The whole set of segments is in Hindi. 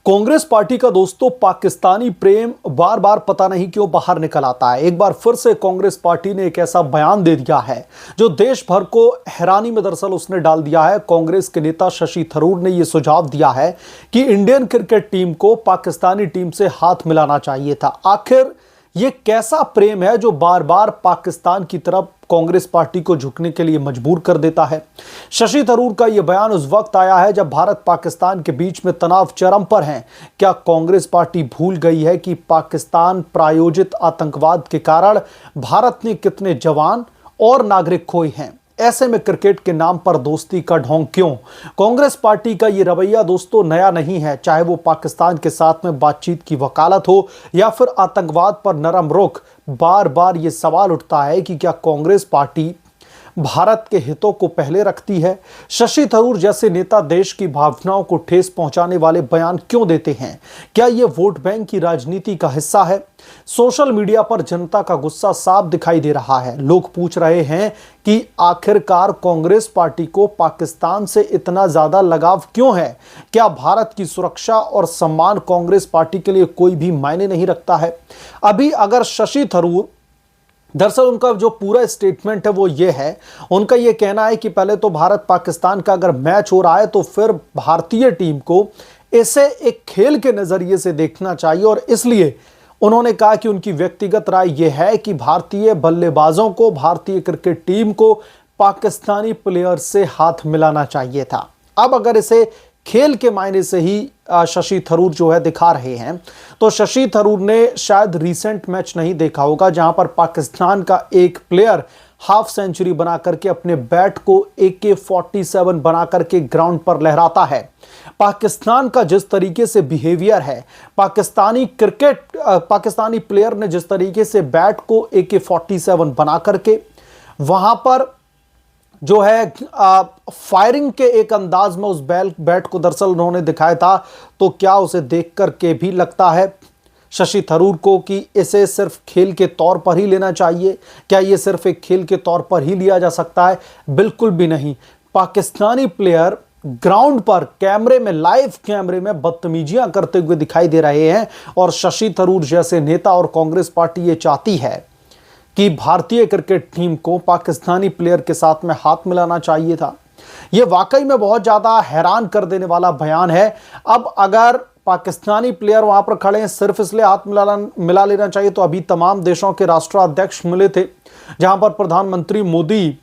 कांग्रेस पार्टी का दोस्तों पाकिस्तानी प्रेम बार बार पता नहीं क्यों बाहर निकल आता है। एक बार फिर से कांग्रेस पार्टी ने एक ऐसा बयान दे दिया है जो देश भर को हैरानी में दरअसल उसने डाल दिया है। कांग्रेस के नेता शशि थरूर ने यह सुझाव दिया है कि इंडियन क्रिकेट टीम को पाकिस्तानी टीम से हाथ मिलाना चाहिए था। आखिर ये कैसा प्रेम है जो बार बार पाकिस्तान की तरफ कांग्रेस पार्टी को झुकने के लिए मजबूर कर देता है। शशि थरूर का यह बयान उस वक्त आया है जब भारत पाकिस्तान के बीच में तनाव चरम पर है। क्या कांग्रेस पार्टी भूल गई है कि पाकिस्तान प्रायोजित आतंकवाद के कारण भारत ने कितने जवान और नागरिक खोए हैं? ऐसे में क्रिकेट के नाम पर दोस्ती का ढोंग क्यों? कांग्रेस पार्टी का ये रवैया दोस्तों नया नहीं है, चाहे वो पाकिस्तान के साथ में बातचीत की वकालत हो या फिर आतंकवाद पर नरम रुख। बार बार ये सवाल उठता है कि क्या कांग्रेस पार्टी भारत के हितों को पहले रखती है? शशि थरूर जैसे नेता देश की भावनाओं को ठेस पहुंचाने वाले बयान क्यों देते हैं? क्या यह वोट बैंक की राजनीति का हिस्सा है? सोशल मीडिया पर जनता का गुस्सा साफ दिखाई दे रहा है। लोग पूछ रहे हैं कि आखिरकार कांग्रेस पार्टी को पाकिस्तान से इतना ज्यादा लगाव क्यों है? क्या भारत की सुरक्षा और सम्मान कांग्रेस पार्टी के लिए कोई भी मायने नहीं रखता है? अभी अगर शशि थरूर दरअसल उनका जो पूरा स्टेटमेंट है वो ये है, उनका ये कहना है कि पहले तो भारत पाकिस्तान का अगर मैच हो रहा है तो फिर भारतीय टीम को इसे एक खेल के नजरिए से देखना चाहिए और इसलिए उन्होंने कहा कि उनकी व्यक्तिगत राय यह है कि भारतीय बल्लेबाजों को, भारतीय क्रिकेट टीम को पाकिस्तानी प्लेयर से हाथ मिलाना चाहिए था। अब अगर इसे खेल के मायने से ही शशि थरूर जो है दिखा रहे हैं तो शशि थरूर ने शायद रीसेंट मैच नहीं देखा होगा जहां पर पाकिस्तान का एक प्लेयर हाफ सेंचुरी बना करके अपने बैट को AK-47 बना करके ग्राउंड पर लहराता है। पाकिस्तान का जिस तरीके से बिहेवियर है, पाकिस्तानी प्लेयर ने जिस तरीके से बैट को AK-47 बना करके वहां पर जो है फायरिंग के एक अंदाज में उस बैट को दरअसल उन्होंने दिखाया था, तो क्या उसे देख करके भी लगता है शशि थरूर को कि इसे सिर्फ खेल के तौर पर ही लेना चाहिए? क्या ये सिर्फ एक खेल के तौर पर ही लिया जा सकता है? बिल्कुल भी नहीं। पाकिस्तानी प्लेयर ग्राउंड पर कैमरे में, लाइव कैमरे में बदतमीजियां करते हुए दिखाई दे रहे हैं और शशि थरूर जैसे नेता और कांग्रेस पार्टी ये चाहती है कि भारतीय क्रिकेट टीम को पाकिस्तानी प्लेयर के साथ में हाथ मिलाना चाहिए था। यह वाकई में बहुत ज्यादा हैरान कर देने वाला बयान है। अब अगर पाकिस्तानी प्लेयर वहां पर खड़े हैं सिर्फ इसलिए हाथ मिला लेना चाहिए, तो अभी तमाम देशों के राष्ट्राध्यक्ष मिले थे जहां पर प्रधानमंत्री मोदी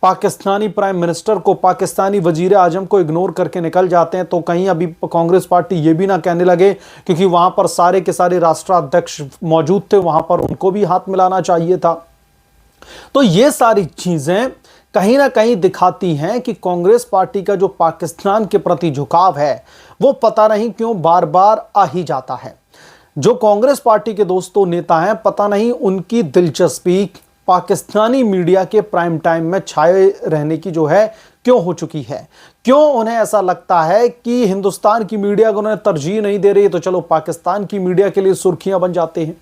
पाकिस्तानी प्राइम मिनिस्टर को, पाकिस्तानी वजीर आजम को इग्नोर करके निकल जाते हैं, तो कहीं अभी कांग्रेस पार्टी ये भी ना कहने लगे क्योंकि वहां पर सारे के सारे राष्ट्राध्यक्ष मौजूद थे, वहां पर उनको भी हाथ मिलाना चाहिए था। तो ये सारी चीजें कहीं ना कहीं दिखाती हैं कि कांग्रेस पार्टी का जो पाकिस्तान के प्रति झुकाव है वो पता नहीं क्यों बार बार आ ही जाता है। जो कांग्रेस पार्टी के दोस्तों नेता हैं, पता नहीं उनकी दिलचस्पी पाकिस्तानी मीडिया के प्राइम टाइम में छाए रहने की जो है क्यों हो चुकी है? क्यों उन्हें ऐसा लगता है कि हिंदुस्तान की मीडिया को उन्हें तरजीह नहीं दे रही, तो चलो पाकिस्तान की मीडिया के लिए सुर्खियां बन जाते हैं।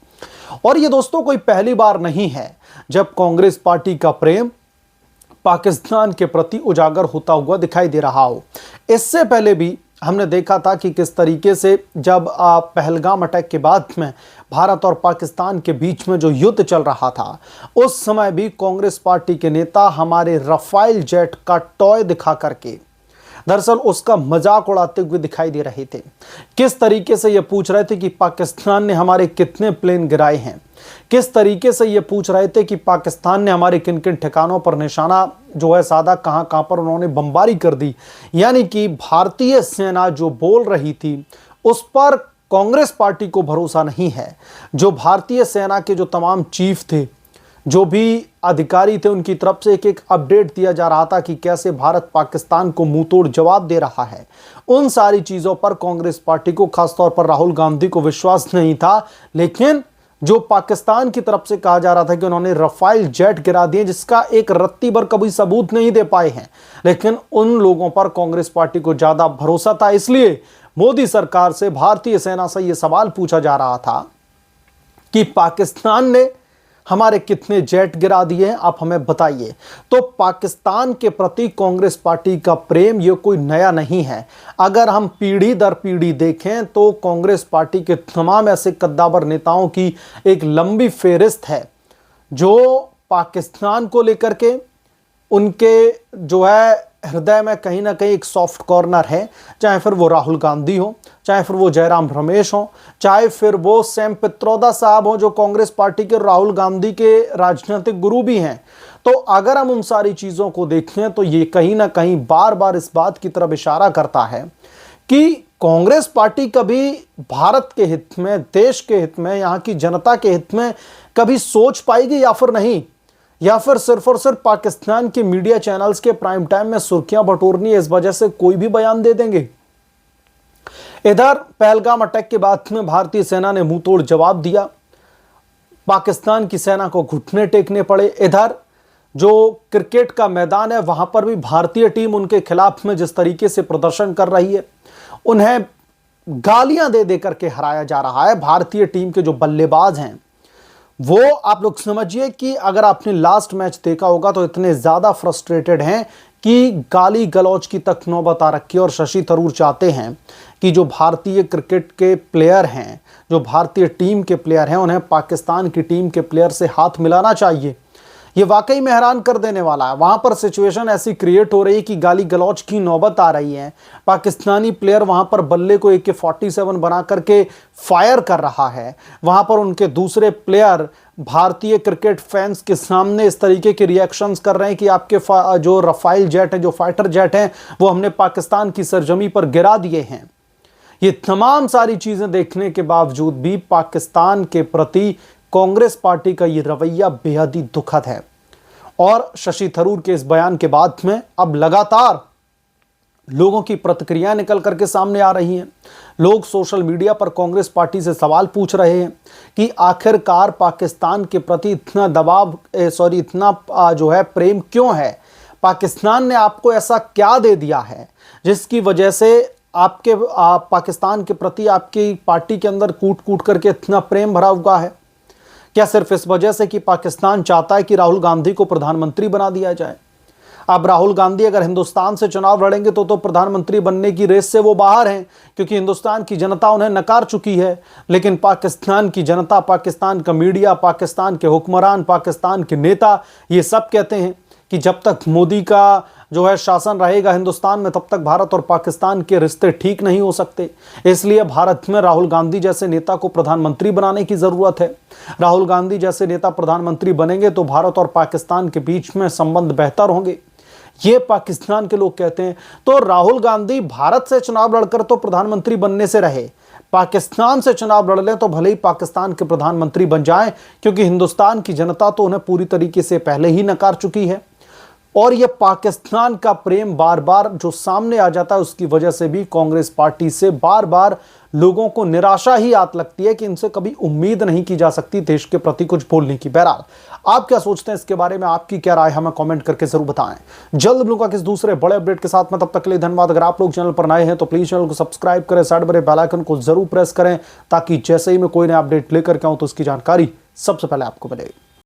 और ये दोस्तों कोई पहली बार नहीं है जब कांग्रेस पार्टी का प्रेम पाकिस्तान के प्रति उजागर होता हुआ दिखाई दे रहा हो। इससे पहले भी हमने देखा था कि किस तरीके से जब पहलगाम अटैक के बाद में भारत और पाकिस्तान के बीच में जो युद्ध चल रहा था, उस समय भी कांग्रेस पार्टी के नेता हमारे रफाइल जेट का टॉय दिखा करके दरअसल उसका मजाक उड़ाते हुए दिखाई दे रहे थे। किस तरीके से ये पूछ रहे थे कि पाकिस्तान ने हमारे कितने प्लेन गिराए हैं, किस तरीके से ये पूछ रहे थे कि पाकिस्तान ने हमारे किन किन ठिकानों पर निशाना जो है साधा, कहां कहां पर उन्होंने बमबारी कर दी। यानी कि भारतीय सेना जो बोल रही थी उस पर कांग्रेस पार्टी को भरोसा नहीं है। जो भारतीय सेना के जो तमाम चीफ थे, जो भी अधिकारी थे, उनकी तरफ से एक एक अपडेट दिया जा रहा था कि कैसे भारत पाकिस्तान को मुंहतोड़ जवाब दे रहा है। उन सारी चीजों पर कांग्रेस पार्टी को, खासतौर पर राहुल गांधी को विश्वास नहीं था। लेकिन जो पाकिस्तान की तरफ से कहा जा रहा था कि उन्होंने रफाइल जेट गिरा दिए, जिसका एक रत्ती भर कभी सबूत नहीं दे पाए हैं, लेकिन उन लोगों पर कांग्रेस पार्टी को ज्यादा भरोसा था। इसलिए मोदी सरकार से, भारतीय सेना से यह सवाल पूछा जा रहा था कि पाकिस्तान ने हमारे कितने जेट गिरा दिए हैं, आप हमें बताइए। तो पाकिस्तान के प्रति कांग्रेस पार्टी का प्रेम ये कोई नया नहीं है। अगर हम पीढ़ी दर पीढ़ी देखें तो कांग्रेस पार्टी के तमाम ऐसे कद्दावर नेताओं की एक लंबी फेहरिस्त है जो पाकिस्तान को लेकर के उनके जो है हृदय में कहीं ना कहीं एक सॉफ्ट कॉर्नर है। चाहे फिर वो राहुल गांधी हो, चाहे फिर वो जयराम रमेश हो, चाहे फिर वो सैम पित्रोदा साहब हो जो कांग्रेस पार्टी के राहुल गांधी के राजनीतिक गुरु भी हैं। तो अगर हम उन सारी चीजों को देखें तो ये कहीं ना कहीं बार बार इस बात की तरफ इशारा करता है कि कांग्रेस पार्टी कभी भारत के हित में, देश के हित में, यहां की जनता के हित में कभी सोच पाएगी या फिर नहीं, या फिर सिर्फ और सिर्फ पाकिस्तान के मीडिया चैनल्स के प्राइम टाइम में सुर्खियां बटोरनी है, इस वजह से कोई भी बयान दे देंगे। इधर पहलगाम अटैक के बाद में भारतीय सेना ने मुंह तोड़ जवाब दिया, पाकिस्तान की सेना को घुटने टेकने पड़े। इधर जो क्रिकेट का मैदान है वहां पर भी भारतीय टीम उनके खिलाफ में जिस तरीके से प्रदर्शन कर रही है, उन्हें गालियां दे दे करके हराया जा रहा है। भारतीय टीम के जो बल्लेबाज हैं वो आप लोग समझिए कि अगर आपने लास्ट मैच देखा होगा तो इतने ज्यादा फ्रस्ट्रेटेड हैं कि गाली गलौज की तक नौबत आ रखी है। और शशि थरूर चाहते हैं कि जो भारतीय क्रिकेट के प्लेयर हैं, जो भारतीय टीम के प्लेयर हैं, उन्हें पाकिस्तान की टीम के प्लेयर से हाथ मिलाना चाहिए। ये वाकई में हैरान कर देने वाला है। वहां पर सिचुएशन ऐसी क्रिएट हो रही है कि गाली गलौज की नौबत आ रही है। पाकिस्तानी प्लेयर वहां पर बल्ले को AK-47 बना करके फायर कर रहा है। वहां पर उनके दूसरे प्लेयर भारतीय क्रिकेट फैंस के सामने इस तरीके के रिएक्शंस कर रहे हैं कि आपके जो रफाइल जेट हैं, जो फाइटर जेट हैं, वो हमने पाकिस्तान की सरजमी पर गिरा दिए हैं। ये तमाम सारी चीजें देखने के बावजूद भी पाकिस्तान के प्रति कांग्रेस पार्टी का ये रवैया बेहद ही दुखद है। और शशि थरूर के इस बयान के बाद में अब लगातार लोगों की प्रतिक्रियाएं निकल करके सामने आ रही हैं। लोग सोशल मीडिया पर कांग्रेस पार्टी से सवाल पूछ रहे हैं कि आखिरकार पाकिस्तान के प्रति इतना इतना जो है प्रेम क्यों है। पाकिस्तान ने आपको ऐसा क्या दे दिया है जिसकी वजह से आपके पाकिस्तान के प्रति आपकी पार्टी के अंदर कूट कूट करके इतना प्रेम भरा हुआ है। क्या सिर्फ इस वजह से कि पाकिस्तान चाहता है कि राहुल गांधी को प्रधानमंत्री बना दिया जाए? अब राहुल गांधी अगर हिंदुस्तान से चुनाव लड़ेंगे तो प्रधानमंत्री बनने की रेस से वो बाहर हैं, क्योंकि हिंदुस्तान की जनता उन्हें नकार चुकी है। लेकिन पाकिस्तान की जनता, पाकिस्तान का मीडिया, पाकिस्तान के हुक्मरान, पाकिस्तान के नेता ये सब कहते हैं कि जब तक मोदी का जो है शासन रहेगा हिंदुस्तान में, तब तक भारत और पाकिस्तान के रिश्ते ठीक नहीं हो सकते। इसलिए भारत में राहुल गांधी जैसे नेता को प्रधानमंत्री बनाने की जरूरत है। राहुल गांधी जैसे नेता प्रधानमंत्री बनेंगे तो भारत और पाकिस्तान के बीच में संबंध बेहतर होंगे, ये पाकिस्तान के लोग कहते हैं। तो राहुल गांधी भारत से चुनाव लड़कर तो प्रधानमंत्री बनने से रहे, पाकिस्तान से चुनाव लड़ लें तो भले ही पाकिस्तान के प्रधानमंत्री बन जाएं, क्योंकि हिंदुस्तान की जनता तो उन्हें पूरी तरीके से पहले ही नकार चुकी है। और यह पाकिस्तान का प्रेम बार बार जो सामने आ जाता है, उसकी वजह से भी कांग्रेस पार्टी से बार बार लोगों को निराशा ही आत लगती है कि इनसे कभी उम्मीद नहीं की जा सकती देश के प्रति कुछ बोलने की। बहरहाल आप क्या सोचते हैं इसके बारे में, आपकी क्या राय, हमें कमेंट करके जरूर बताएं। जल्द मिलूंगा किस दूसरे बड़े अपडेट के साथ में, तब तक के लिए धन्यवाद। अगर आप लोग चैनल पर नए हैं तो प्लीज चैनल को सब्सक्राइब करें, साइड बने बेल आइकन को जरूर प्रेस करें, ताकि जैसे ही मैं कोई नया अपडेट लेकर के आऊं तो उसकी जानकारी सबसे पहले आपको मिले।